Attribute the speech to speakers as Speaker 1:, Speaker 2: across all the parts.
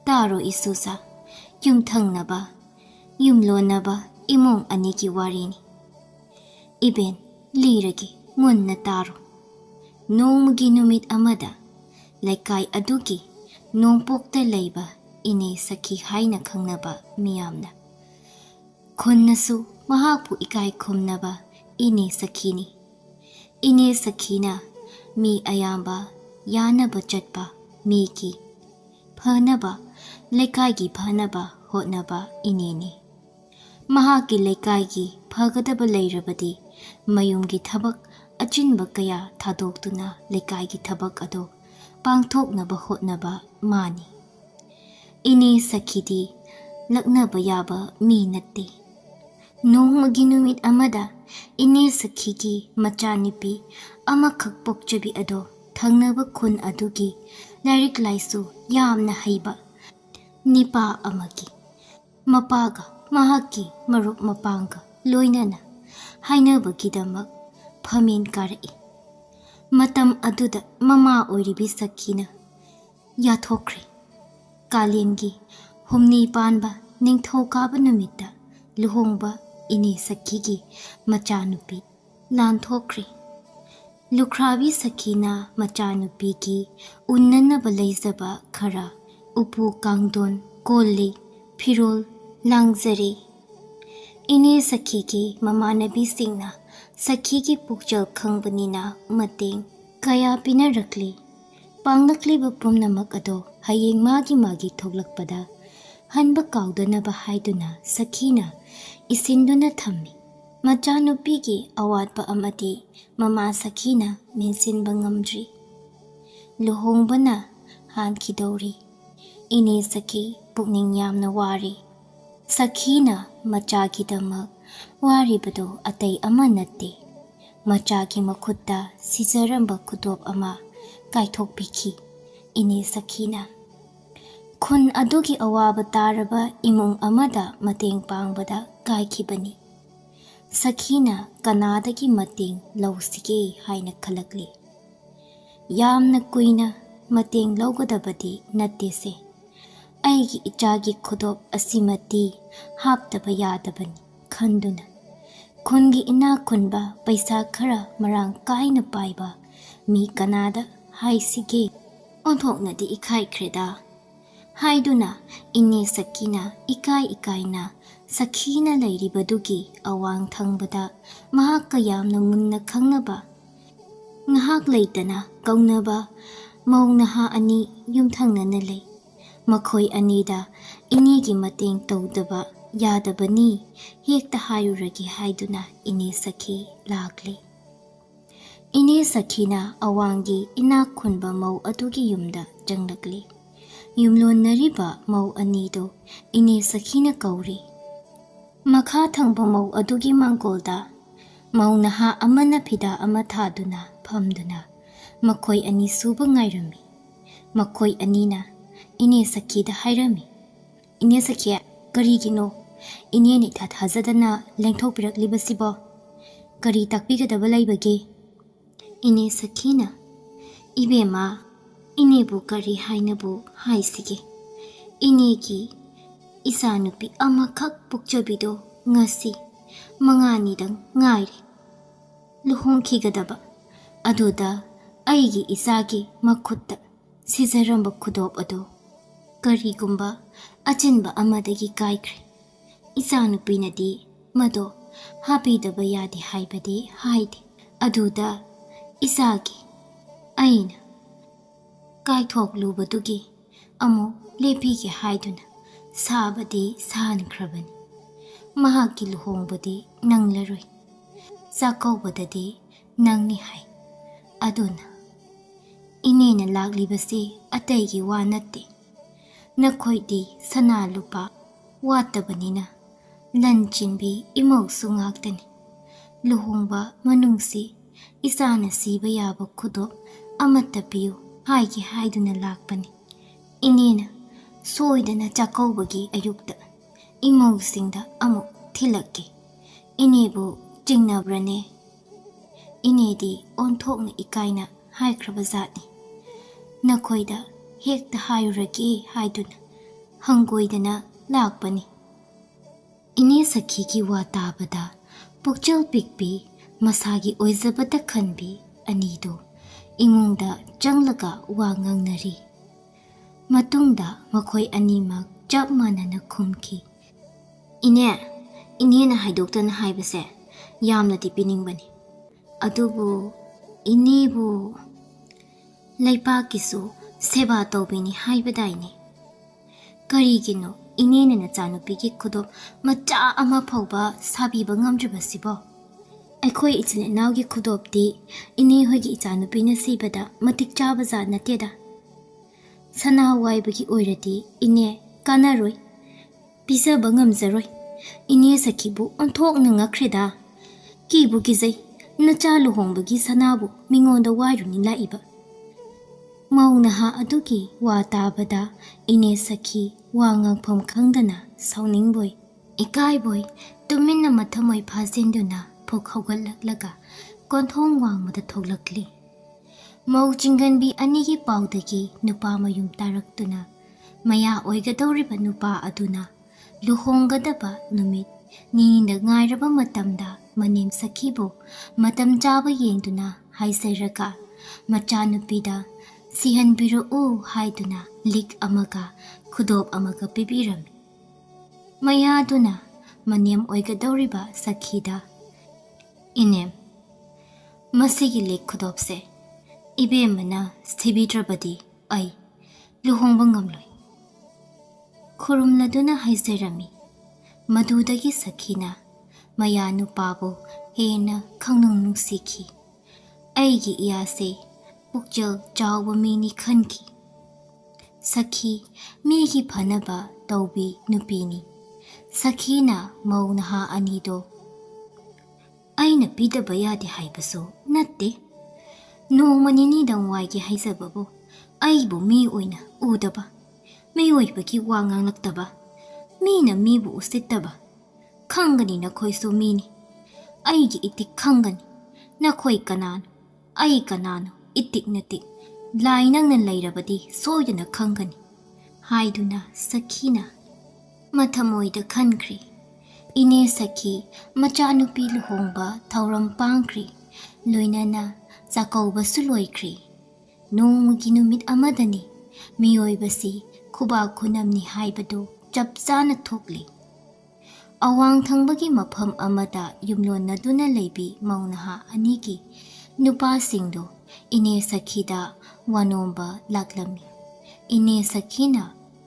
Speaker 1: Taro isusa, yum thangnaba, yum lonnaba imong aniki warini. Iben liragi munna taro. Nongmagi numit amada, laikai adugi, nongpokta layba ine saki haina khangnaba miyamna. Khunnasu mahakpu ikai khumnaba ine sakini. Ine sakina mi ayamba yanaba chatpa miki. Phanaba laikai phanaba hotnaba ineni. Mahaki laikai phagadaba layrabadi mayumgi thabak achinba kaya thadoktuna laikai thabak ado pangthoknaba hotnaba mani. Ine sakidi laknaba yaba mi natte. Nongmagi numit amada ine sakigi machanipi amakhak pokchabi ado thangnaba khun adugi lairik laisu yamna haiba nipa amagi mapaga mahaki marup mapanga loinana hainabagidamak phamin karai. Matam aduda mama oiribi sakina yathokre. Kalengi humni panba ningthokaba numita luhongba ine sakigi machanupi lanthokre. Lukhrabi sakina machanupi ki unnanaba laizaba khara upu kangdon kolli phirol langzare. Ine sakigi mamanabi singna sakigi pukjal khangbanina mateng kaya pinarakli. Panglakliba pumnamak ado hayeng magi thoglakpada hanba kaudana haiduna sakina isinduna thammi. Machanupigi awatpa amati mama sakina minsinba ngamdri. Luhongbana hankidori. Ine saki pukning yamna wari. Sakina machagidamak waribado atay ama natte. Machagi makutta sizaramba kudop ama kaithokpiki. Ine sakina. Khun adugi awaba taraba imong amada mateng pangbada kaikibani. Sakina kanadagi mateng lausige haina khalakli. Yamna kuina mateng laugadabadi nattese. Aigi ichagi khudop asimati haptaba yadabani khanduna. Khungi ina khunba paisa khara marang kaina paiba mi kanada haisige onthoknadi ikai kreda. Haiduna ine sakina ikai na sakina lairibadugi awang thangbada mahakka yamna munna khangnaba. Ngahak leitana kaunaba maungnaha ani yumthangnana lei. Makhoi anida inegi mateng tawdaba yadabani hekta hayuragi haiduna ine saki lakli. Ine sakina awangi ina khunba mau adugi yumda janglakli. Yumlon nariba mau anido ine sakina kauri. Makha thangba mau adugi mangkolda mau naha amana phida amathaduna phamduna makhoi ani suba ngairami. Makhoi anina ine sakida hairami. Ine sakia karigino ine ni thazadana lengthokpiraklibasibo kari takpigadaba laibage. Ine sakina ibema inebu kari hainabu haisige. Inegi isanupi amakhak pukchabido ngasi manganidang ngairi. Luhongkigadaba aduda aigi isagi makhutta sizaramba khudop ado karigumba achinba amadagi kaikre. Isanupinadi mado hapidaba yadi haibadi haide. Aduda isagi aina kaithoklubadugi amo lepige haiduna sabadi sankrabani. Mahaki luhongbadi nanglaroi. Sakawbadadi nangni hai. Aduna inena laglibasi ataygi wanatte. Nakhoidi sana lupa watabanina lanchinbi imausu ngaktani. Luhongba manungsi isana siba yaba khudop amata piyu haigi haiduna lakpani. Inena soidana chakawbagi ayukta imausinda amuk thilake. Inebu jingnabrane. Inedi onthokna ikaina haikrabazatni. Nakhoida hekta hayuragi haiduna ꯍꯪꯒꯣꯏꯗꯅ ꯂꯥꯛꯄꯅꯤ꯫ ꯏꯅꯦ ꯁꯈꯤꯒꯤ ꯋꯥ ꯇꯥꯕꯗ ꯄꯨꯛꯆꯦꯜ ꯄꯤꯛꯄꯤ ꯃꯁꯥꯒꯤ ꯑꯣꯏꯖꯕꯇ ꯈꯟꯕꯤ ꯑꯅꯤꯗꯨ ꯏꯃꯨꯡꯗ ꯆꯪꯂꯒ ꯋꯥ ꯉꯥꯡꯅꯔꯤ꯫ ꯃꯇꯨꯡꯗ ꯃꯈꯣꯏ ꯑꯅꯤꯃꯛ ꯆꯞ ꯃꯥꯟꯅꯅ ꯈꯨꯝꯈꯤ꯫ ꯏꯅꯦꯅ ꯍꯥꯏꯗꯣꯛꯇꯅ ꯍꯥꯏꯕꯁꯦ ꯌꯥꯝꯅꯗꯤ ꯄꯤꯅꯤꯡꯕꯅꯤ, ꯑꯗꯨꯕꯨ ꯏꯅꯦꯕꯨ ꯂꯩꯄꯥꯛꯀꯤꯁꯨ ꯁꯦꯕꯥ ꯇꯧꯕꯤꯅꯤ ꯍꯥꯏꯕꯗꯥꯏꯅꯦ? ꯀꯔꯤꯒꯤꯅꯣ ꯏꯅꯦꯅ ꯅꯆꯥꯅꯨꯄꯤꯒꯤ ꯈꯨꯗꯣꯞ ꯃꯆꯥ ꯑꯃ ꯐꯥꯎꯕ ꯁꯥꯕꯤꯕ ꯉꯝꯗ꯭ꯔꯤꯕꯁꯤꯕꯣ? ꯑꯩꯈꯣꯏ ꯏꯆꯤꯜ ꯏꯅꯥꯎꯒꯤ ꯈꯨꯗꯣꯞꯇꯤ ꯏꯅꯦꯍꯣꯏꯒꯤ ꯏꯆꯥꯅꯨꯄꯤꯅ ꯁꯤꯕꯗ ꯃꯇꯤꯛ ꯆꯥꯕ ꯖꯥꯠ ꯅꯠꯇꯦꯗ꯫ ꯁꯅꯥ ꯋꯥꯏꯕꯒꯤ ꯑꯣꯏꯔꯗꯤ ꯏꯅꯦ ꯀꯥꯟꯅꯔꯣꯏ, ꯄꯤꯖꯕ ꯉꯝꯖꯔꯣꯏ꯫ ꯏꯅꯦ ꯁꯈꯤꯕꯨ ꯑꯣꯟꯊꯣꯛꯅ ꯉꯛꯈ꯭ꯔꯦꯗ, ꯀꯤꯕꯨ ꯀꯤꯖꯩ ꯅꯆꯥ ꯂꯨꯍꯣꯡꯕꯒꯤ ꯁꯅꯥꯕꯨ ꯃꯤꯉꯣꯟꯗ ꯋꯥꯏꯔꯨꯅꯤ ꯂꯥꯛꯏꯕ꯫ ꯃꯧ ꯅꯍꯥ ꯑꯗꯨꯒꯤ ꯋꯥ ꯇꯥꯕꯗ ꯏꯅꯦ ꯁꯈꯤ ꯋꯥ ꯉꯥꯡꯐꯝ ꯈꯪꯗꯅ ꯁꯥꯎꯅꯤꯡꯕꯣꯏ ꯏꯀꯥꯏꯕꯣꯏ ꯇꯨꯃꯤꯟꯅ ꯃꯊꯃꯣꯏ ꯐꯥꯖꯤꯟꯗꯨꯅ ꯐꯨꯛ ꯍꯧꯒꯠꯂꯛꯂꯒ ꯀꯣꯟꯊꯣꯡ ꯋꯥꯡꯃꯗ ꯊꯣꯛꯂꯛꯂꯤ꯫ ꯃꯧ ꯆꯤꯡꯒꯟꯕꯤ ꯑꯅꯤꯒꯤ ꯄꯥꯎꯗꯒꯤ ꯅꯨꯄꯥ ꯃꯌꯨꯝ ꯇꯥꯔꯛꯇꯨꯅ ꯃꯌꯥ ꯑꯣꯏꯒꯗꯧꯔꯤꯕ ꯅꯨꯄꯥ ꯑꯗꯨꯅ ꯂꯨꯍꯣꯡꯒꯗꯕ ꯅꯨꯃꯤꯠ ꯅꯤꯅꯤꯗ ꯉꯥꯏꯔꯕ ꯃꯇꯝꯗ ꯃꯅꯦꯝ ꯁꯈꯤꯕꯨ ꯃꯇꯝ ꯆꯥꯕ ꯌꯦꯡꯗꯨꯅ ꯍꯥꯏꯖꯔꯒ ꯃꯆꯥꯅꯨꯄꯤꯗ ꯁꯤꯍꯟꯕꯤꯔꯛꯎ ꯍꯥꯏꯗꯨꯅ ꯂꯤꯛ ꯑꯃꯒ ꯈꯨꯗꯣꯞ ꯑꯃꯒ ꯄꯤꯕꯤꯔꯝꯃꯤ꯫ ꯃꯌꯥꯗꯨꯅ ꯃꯅꯦꯝ ꯑꯣꯏꯒꯗꯧꯔꯤꯕ ꯁꯈꯤꯗ, ꯏꯅꯦꯝ, ꯃꯁꯤꯒꯤ ꯂꯤꯛ ꯈꯨꯗꯣꯞꯁꯦ ꯏꯕꯦꯝꯃꯅ ꯁꯤꯕꯤꯗ꯭ꯔꯕꯗꯤ ꯑꯩ ꯂꯨꯍꯣꯡꯕ ꯉꯝꯂꯣꯏ ꯈꯨꯔꯨꯝꯂꯗꯨꯅ ꯍꯥꯏꯖꯔꯝꯃꯤ꯫ ꯃꯗꯨꯗꯒꯤ ꯁꯈꯤꯅ ꯃꯌꯥ ꯅꯨꯄꯥꯕꯨ ꯍꯦꯟꯅ ꯈꯪꯅꯨꯡ ꯅꯨꯡꯁꯤꯈꯤ꯫ ꯑꯩꯒꯤ ꯏꯌꯥꯁꯦ ꯄꯨꯛꯆꯦꯜ ꯆꯥꯎꯕ ꯃꯤꯅꯤ ꯈꯟꯈꯤ꯫ ꯁꯈꯤ ꯃꯤꯒꯤ ꯐꯅꯕ ꯇꯧꯕꯤ ꯅꯨꯄꯤꯅꯤ꯫ ꯁꯈꯤꯅ ꯃꯧ ꯅꯍꯥ ꯑꯅꯤꯗꯣ ꯑꯩꯅ ꯄꯤꯗꯕ ꯌꯥꯗꯦ ꯍꯥꯏꯕꯁꯨ ꯅꯠꯇꯦ, ꯅꯣꯡꯃ ꯅꯤꯅꯤꯗꯪ ꯋꯥꯏꯒꯦ ꯍꯥꯏꯖꯕꯕꯨ ꯑꯩꯕꯨ ꯃꯤ ꯑꯣꯏꯅ ꯎꯗꯕ, ꯃꯤꯑꯣꯏꯕꯒꯤ ꯋꯥ ꯉꯥꯡꯂꯛꯇꯕ, ꯃꯤꯅ ꯃꯤꯕꯨ ꯎꯁꯤꯠꯇꯕ, ꯈꯪꯒꯅꯤ ꯅꯈꯣꯏꯁꯨ ꯃꯤꯅꯤ, ꯑꯩꯒꯤ ꯏꯇꯤꯛ ꯈꯪꯒꯅꯤ, ꯅꯈꯣꯏ ꯀꯅꯥꯅꯣ ꯑꯩ ꯀꯅꯥꯅꯣ ꯏꯇꯤꯛ ꯅꯇꯤꯛ ꯂꯥꯏ ꯅꯪꯅ ꯂꯩꯔꯕꯗꯤ ꯁꯣꯏꯗꯅ ꯈꯪꯒꯅꯤ ꯍꯥꯏꯗꯨꯅ ꯁꯈꯤꯅ ꯃꯊꯃꯣꯏꯗ ꯈꯟꯈ꯭ꯔꯤ꯫ ꯏꯅꯦ ꯁꯈꯤ ꯃꯆꯥꯅꯨꯄꯤ ꯂꯨꯍꯣꯡꯕ ꯊꯧꯔꯝ ꯄꯥꯡꯈ꯭ꯔꯤ, ꯂꯣꯏꯅꯅ ꯆꯥꯀꯧꯕꯁꯨ ꯂꯣꯏꯈ꯭ꯔꯤ꯫ ꯅꯣꯡꯃꯒꯤ ꯅꯨꯃꯤꯠ ꯑꯃꯗꯅꯤ ꯃꯤꯑꯣꯏꯕꯁꯤ ꯈꯨꯕꯥꯛ ꯈꯨꯅꯝꯅꯤ ꯍꯥꯏꯕꯗꯨ ꯆꯞ ꯆꯥꯅ ꯊꯣꯛꯂꯤ꯫ ꯑꯋꯥꯡ ꯊꯪꯕꯒꯤ ꯃꯐꯝ ꯑꯃꯗ ꯌꯨꯝꯂꯣꯟꯅꯗꯨꯅ ꯂꯩꯕꯤ ꯃꯧ ꯅꯍꯥ ꯑꯅꯤꯒꯤ ꯅꯨꯄꯥꯁꯤꯡꯗꯨ ꯏꯅꯦ ꯁꯈꯤꯗ ꯋꯥꯅꯣꯝꯕ ꯂꯥꯛꯂꯝꯃꯤ꯫ ꯏꯅꯦ ꯁꯈꯤꯅ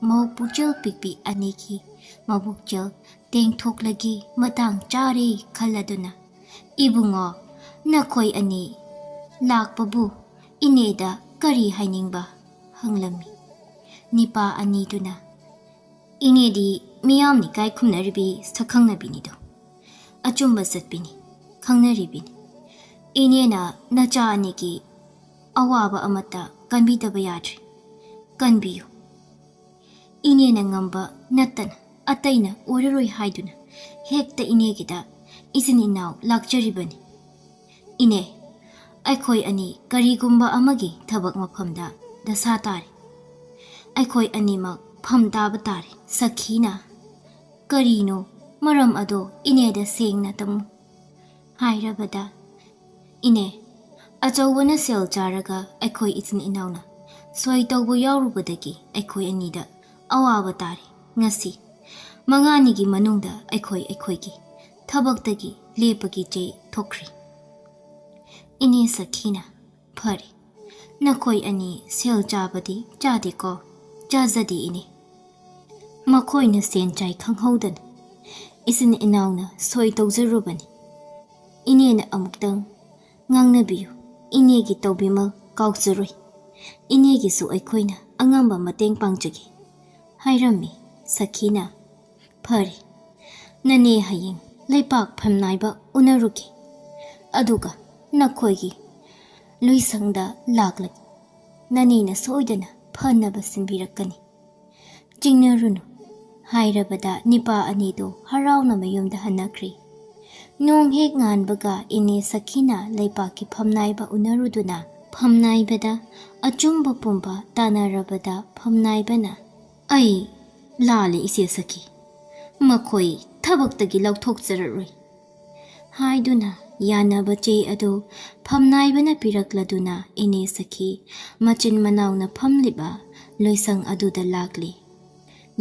Speaker 1: ꯃꯧ ꯄꯨꯛꯆꯦꯜ ꯄꯤꯛꯄꯤ ꯑꯅꯤꯒꯤ ꯃꯕꯨꯛꯆꯦꯜ ꯇꯦꯡꯊꯣꯛꯂꯒꯤ ꯃꯇꯥꯡ ꯆꯥꯔꯦ ꯈꯜꯂꯗꯨꯅ, ꯏꯕꯨꯡꯉꯣ, ꯅꯈꯣꯏ ꯑꯅꯤ ꯂꯥꯛꯄꯕꯨ ꯏꯅꯦꯗ ꯀꯔꯤ ꯍꯥꯏꯅꯤꯡꯕ ꯍꯪꯂꯝꯃꯤ꯫ ꯅꯤꯄꯥ ꯑꯅꯤꯗꯨꯅ, ꯏꯅꯦꯗꯤ ꯃꯤꯌꯥꯝꯅ ꯏꯀꯥꯏ ꯈꯨꯝꯅꯔꯤꯕꯤ ꯁꯛꯈꯪꯅꯕꯤꯅꯤꯗꯣ, ꯑꯆꯨꯝꯕ ꯆꯠꯄꯤꯅꯤ, ꯈꯪꯅꯔꯤꯕꯤꯅꯤ꯫ ꯏꯅꯦꯅ ꯅꯆꯥ ꯑꯅꯤꯒꯤ ꯑꯋꯥꯕ ꯑꯃꯠꯇ ꯀꯟꯕꯤꯗꯕ ꯌꯥꯗ꯭ꯔꯤ, ꯀꯟꯕꯤꯌꯨ꯫ ꯏꯅꯦꯅ ꯉꯝꯕ ꯅꯠꯇꯅ ꯑꯇꯩꯅ ꯑꯣꯏꯔꯔꯣꯏ ꯍꯥꯏꯗꯨꯅ ꯍꯦꯛꯇ ꯏꯅꯦꯒꯤꯗ ꯏꯆꯤꯟ ꯏꯅꯥꯎ ꯂꯥꯛꯆꯔꯤꯕꯅꯤ꯫ ꯏꯅꯦ, ꯑꯩꯈꯣꯏ ꯑꯅꯤ ꯀꯔꯤꯒꯨꯝꯕ ꯑꯃꯒꯤ ꯊꯕꯛ ꯃꯐꯝꯗ ꯗꯁꯥ ꯇꯥꯔꯦ, ꯑꯩꯈꯣꯏ ꯑꯅꯤꯃꯛ ꯐꯝ ꯇꯥꯕ ꯇꯥꯔꯦ꯫ ꯁꯈꯤꯅ, ꯀꯔꯤꯅꯣ ꯃꯔꯝ ꯑꯗꯣ ꯏꯅꯦꯗ ꯁꯦꯡꯅ ꯇꯝꯃꯨ ꯍꯥꯏꯔꯕꯗ, ꯏꯅꯦ, ꯑꯆꯧꯕꯅ ꯁꯦꯜ ꯆꯥꯔꯒ ꯑꯩꯈꯣꯏ ꯏꯆꯤꯟ ꯏꯅꯥꯎꯅ ꯁꯣꯏ ꯇꯧꯕ ꯌꯥꯎꯔꯨꯕꯗꯒꯤ ꯑꯩꯈꯣꯏ ꯑꯅꯤꯗ ꯑꯋꯥꯕ ꯇꯥꯔꯦ꯫ ꯉꯁꯤ ꯃꯉꯥꯅꯤꯒꯤ ꯃꯅꯨꯡꯗ ꯑꯩꯈꯣꯏꯒꯤ ꯊꯕꯛꯇꯒꯤ ꯂꯦꯞꯄꯒꯤ ꯆꯦ ꯊꯣꯛꯈ꯭ꯔꯤ꯫ ꯏꯅꯦ ꯁꯈꯤꯅ, ꯐꯔꯦ, ꯅꯈꯣꯏ ꯑꯅꯤ ꯁꯦꯜ ꯆꯥꯕꯗꯤ ꯆꯥꯗꯦꯀꯣ? ꯆꯥꯖꯗꯦ ꯏꯅꯦ, ꯃꯈꯣꯏꯅ ꯁꯦꯟ ꯆꯥꯏ ꯈꯪꯍꯧꯗꯅ ꯏꯆꯤꯟ ꯏꯅꯥꯎꯅ ꯁꯣꯏ ꯇꯧꯖꯔꯨꯕꯅꯤ꯫ ꯏꯅꯦꯅ ꯑꯃꯨꯛꯇꯪ ꯉꯥꯡꯅꯕꯤꯌꯨ, ꯏꯅꯦꯒꯤ ꯇꯧꯕꯤꯃꯜ ꯀꯥꯎꯖꯔꯣꯏ, ꯏꯅꯦꯒꯤꯁꯨ ꯑꯩꯈꯣꯏꯅ ꯑꯉꯝꯕ ꯃꯇꯦꯡ ꯄꯥꯡꯖꯒꯦ ꯍꯥꯏꯔꯝꯃꯤ꯫ ꯁꯈꯤꯅ, ꯐꯔꯦ, ꯅꯅꯦ ꯍꯌꯦꯡ ꯂꯩꯄꯥꯛ ꯐꯝꯅꯥꯏꯕ ꯎꯅꯔꯨꯒꯦ, ꯑꯗꯨꯒ ꯅꯈꯣꯏꯒꯤ ꯂꯨꯏꯁꯪꯗ ꯂꯥꯛꯂꯒꯦ, ꯅꯅꯦꯅ ꯁꯣꯏꯗꯅ ꯐꯅꯕ ꯁꯤꯟꯕꯤꯔꯛꯀꯅꯤ, ꯆꯤꯡꯅꯔꯨꯅꯨ ꯍꯥꯏꯔꯕꯗ ꯅꯤꯄꯥ ꯑꯅꯤꯗꯨ ꯍꯔꯥꯎꯅ ꯃꯌꯨꯝꯗ ꯍꯟꯅꯈ꯭ꯔꯤ꯫ ꯅꯣꯡ ꯍꯦꯛ ꯉꯥꯟꯕꯒ ꯏꯅꯦ ꯁꯈꯤꯅ ꯂꯩꯄꯥꯛꯀꯤ ꯐꯝꯅꯥꯏꯕ ꯎꯅꯔꯨꯗꯨꯅ ꯐꯝꯅꯥꯏꯕꯗ ꯑꯆꯨꯝꯕ ꯄꯨꯝꯕ ꯇꯥꯟꯅꯔꯕꯗ ꯐꯝꯅꯥꯏꯕꯅ, ꯑꯩ ꯂꯥꯜꯂꯦ ꯏꯆꯦ ꯁꯈꯤ, ꯃꯈꯣꯏ ꯊꯕꯛꯇꯒꯤ ꯂꯧꯊꯣꯛꯆꯔꯔꯣꯏ ꯍꯥꯏꯗꯨꯅ ꯌꯥꯅꯕ ꯆꯦ ꯑꯗꯨ ꯐꯝꯅꯥꯏꯕꯅ ꯄꯤꯔꯛꯂꯗꯨꯅ ꯏꯅꯦ ꯁꯈꯤ ꯃꯆꯤꯟ ꯃꯅꯥꯎꯅ ꯐꯝꯂꯤꯕ ꯂꯣꯏꯁꯪ ꯑꯗꯨꯗ ꯂꯥꯛꯂꯤ꯫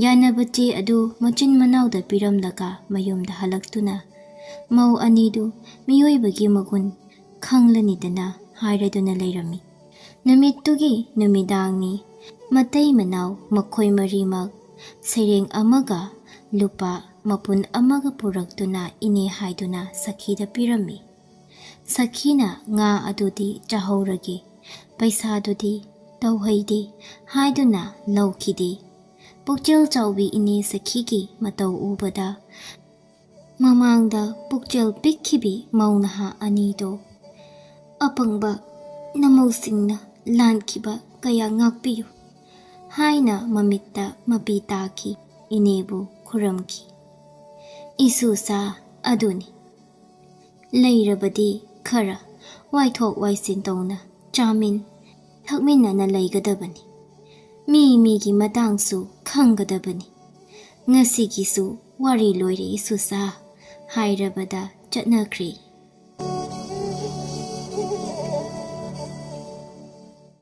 Speaker 1: ꯌꯥꯅꯕ ꯆꯦ ꯑꯗꯨ ꯃꯆꯤꯟ ꯃꯅꯥꯎꯗ ꯄꯤꯔꯝꯂꯒ ꯃꯌꯨꯝꯗ ꯍꯜꯂꯛꯇꯨꯅ ꯃꯧ ꯑꯅꯤꯗꯨ ꯃꯤꯑꯣꯏꯕꯒꯤ ꯃꯒꯨꯟ ꯈꯪꯂꯅꯤꯗꯅ ꯍꯥꯏꯔꯗꯨꯅ ꯂꯩꯔꯝꯃꯤ꯫ ꯅꯨꯃꯤꯠꯇꯨꯒꯤ ꯅꯨꯃꯤꯗꯥꯡꯅꯤ꯫ ꯃꯇꯩ ꯃꯅꯥꯎ ꯃꯈꯣꯏ ꯃꯔꯤꯃꯛ ꯁꯩꯔꯦꯡ ꯑꯃꯒ ꯂꯨꯄꯥ ꯃꯄꯨꯟ ꯑꯃꯒ ꯄꯨꯔꯛꯇꯨꯅ ꯏꯅꯦ ꯍꯥꯏꯗꯨꯅ ꯁꯈꯤꯗ ꯄꯤꯔꯝꯃꯤ꯫ ꯁꯈꯤꯅ ꯉꯥ ꯑꯗꯨꯗꯤ ꯆꯥꯍꯧꯔꯒꯦ, ꯄꯩꯁꯥꯗꯨꯗꯤ ꯇꯧꯍꯩꯗꯦ ꯍꯥꯏꯗꯨꯅ ꯂꯧꯈꯤꯗꯦ꯫ ꯄꯨꯛꯆꯦꯜ ꯆꯥꯎꯕꯤ ꯏꯅꯦ ꯁꯈꯤꯒꯤ ꯃꯇꯧ ꯎꯕꯗ ꯃꯃꯥꯡꯗ ꯄꯨꯛꯆꯦꯜ ꯄꯤꯛꯈꯤꯕꯤ ꯃꯧ ꯅꯍꯥ ꯑꯅꯤꯗꯣ ꯑꯄꯪꯕ ꯅꯃꯧꯁꯤꯡꯅ ꯂꯥꯟꯈꯤꯕ ꯀꯌꯥ ꯉꯥꯛꯄꯤꯌꯨ ꯍꯥꯏꯅ ꯃꯃꯤꯠꯇ ꯃꯄꯤ ꯇꯥꯈꯤ, ꯏꯅꯦꯕꯨ ꯈꯨꯔꯝꯈꯤ꯫ ꯏꯁꯨꯁꯥ ꯑꯗꯨꯅꯤ, ꯂꯩꯔꯕꯗꯤ ꯈꯔ ꯋꯥꯏꯊꯣꯛ ꯋꯥꯏꯁꯤꯟ ꯇꯧꯅ ꯆꯥꯃꯤꯟ ꯊꯛꯃꯤꯟꯅꯅ ꯂꯩꯒꯗꯕꯅꯤ꯫ ꯃꯤ ꯃꯤꯒꯤ ꯃꯇꯥꯡꯁꯨ ꯈꯪꯒꯗꯕꯅꯤ꯫ ꯉꯁꯤꯒꯤꯁꯨ ꯋꯥꯔꯤ ꯂꯣꯏꯔꯦ ꯏꯁꯨꯁꯥ ꯍꯥꯏꯔꯕꯗ ꯆꯠꯅꯈ꯭ꯔꯦ꯫